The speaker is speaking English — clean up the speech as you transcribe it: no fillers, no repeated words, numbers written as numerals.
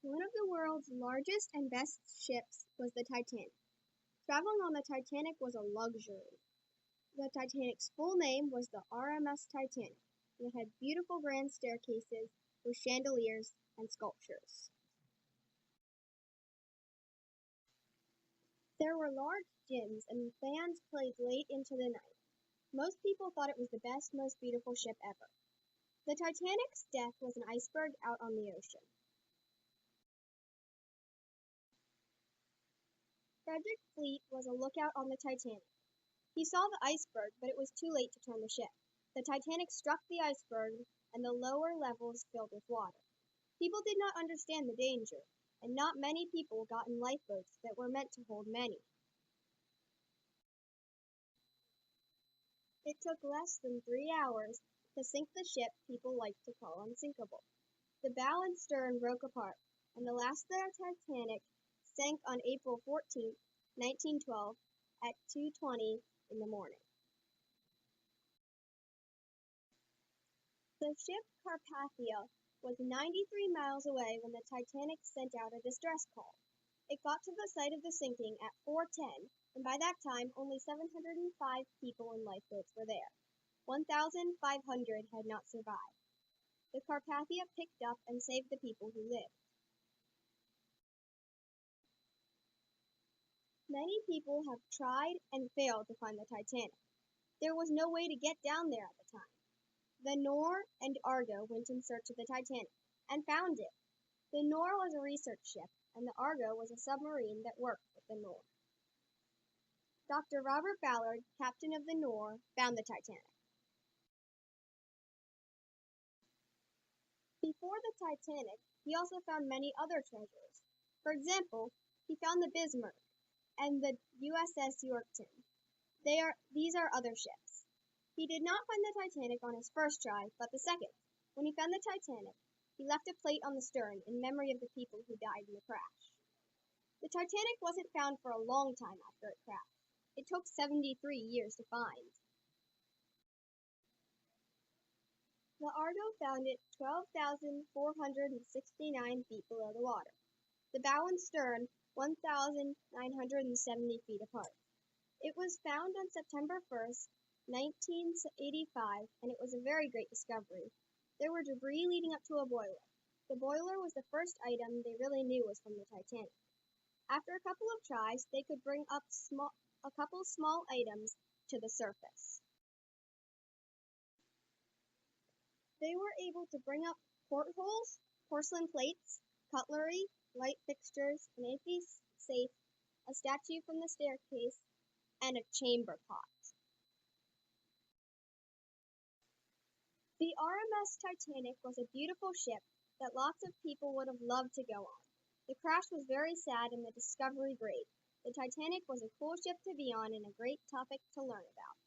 One of the world's largest and best ships was the Titanic. Traveling on the Titanic was a luxury. The Titanic's full name was the RMS Titanic. It had beautiful grand staircases with chandeliers and sculptures. There were large gyms and bands played late into the night. Most people thought it was the best, most beautiful ship ever. The Titanic's death was an iceberg out on the ocean. Frederick Fleet was a lookout on the Titanic. He saw the iceberg, but it was too late to turn the ship. The Titanic struck the iceberg, and the lower levels filled with water. People did not understand the danger, and not many people got in lifeboats that were meant to hold many. It took less than 3 hours to sink the ship people liked to call unsinkable. The bow and stern broke apart, and the last of the Titanic sank on April 14, 1912, at 2:20 in the morning. The ship Carpathia was 93 miles away when the Titanic sent out a distress call. It got to the site of the sinking at 4:10, and by that time only 705 people in lifeboats were there. 1,500 had not survived. The Carpathia picked up and saved the people who lived. Many people have tried and failed to find the Titanic. There was no way to get down there at the time. The Nore and Argo went in search of the Titanic and found it. The Nore was a research ship, and the Argo was a submarine that worked with the Nore. Dr. Robert Ballard, captain of the Nore, found the Titanic. Before the Titanic, he also found many other treasures. For example, he found the Bismarck and the USS Yorktown. These are other ships. He did not find the Titanic on his first try, but the second. When he found the Titanic, he left a plate on the stern in memory of the people who died in the crash. The Titanic wasn't found for a long time after it crashed. It took 73 years to find. The Argo found it 12,469 feet below the water. The bow and stern 1,970 feet apart. It was found on September 1st, 1985, and it was a very great discovery. There were debris leading up to a boiler. The boiler was the first item they really knew was from the Titanic. After a couple of tries, they could bring up a couple small items to the surface. They were able to bring up portholes, porcelain plates, cutlery, light fixtures, an empty safe, a statue from the staircase, and a chamber pot. The RMS Titanic was a beautiful ship that lots of people would have loved to go on. The crash was very sad and the discovery great. The Titanic was a cool ship to be on and a great topic to learn about.